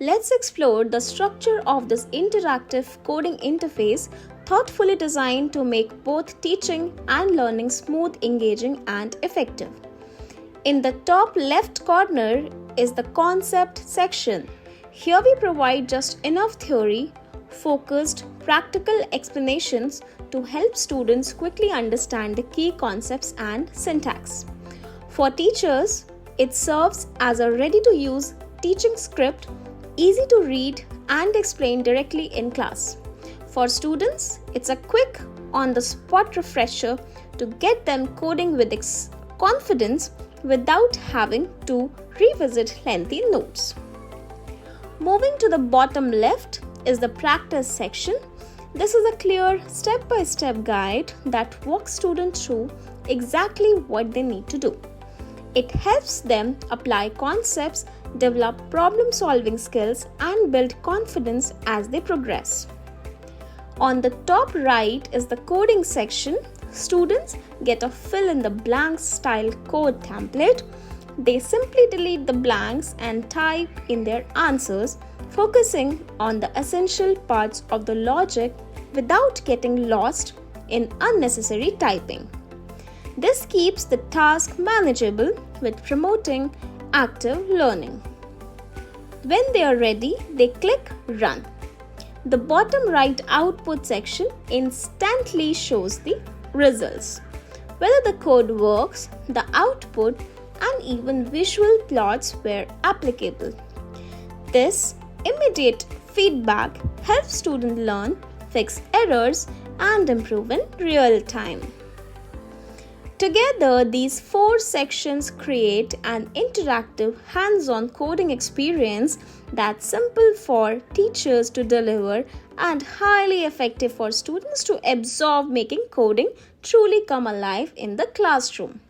let's explore the structure of this interactive coding interface thoughtfully designed to make both teaching and learning smooth, engaging, and effective. In the top left corner is the concept section. Here we provide just enough theory, focused, practical explanations to help students quickly understand the key concepts and syntax. For teachers, it serves as a ready-to-use teaching script, easy to read and explain directly in class. For students, it's a quick, on-the-spot refresher to get them coding with confidence without having to revisit lengthy notes. Moving to the bottom left is the practice section. This is a clear step-by-step guide that walks students through exactly what they need to do. It helps them apply concepts, develop problem-solving skills, and build confidence as they progress. On the top right is the coding section. Students get a fill-in-the-blanks style code template. They simply delete the blanks and type in their answers, focusing on the essential parts of the logic without getting lost in unnecessary typing. This keeps the task manageable with promoting active learning. When they are ready, they click Run. The bottom right output section instantly shows the results. Whether the code works, the output, and even visual plots were applicable. This immediate feedback helps students learn, fix errors, and improve in real time. Together, these four sections create an interactive, hands-on coding experience that's simple for teachers to deliver and highly effective for students to absorb, making coding truly come alive in the classroom.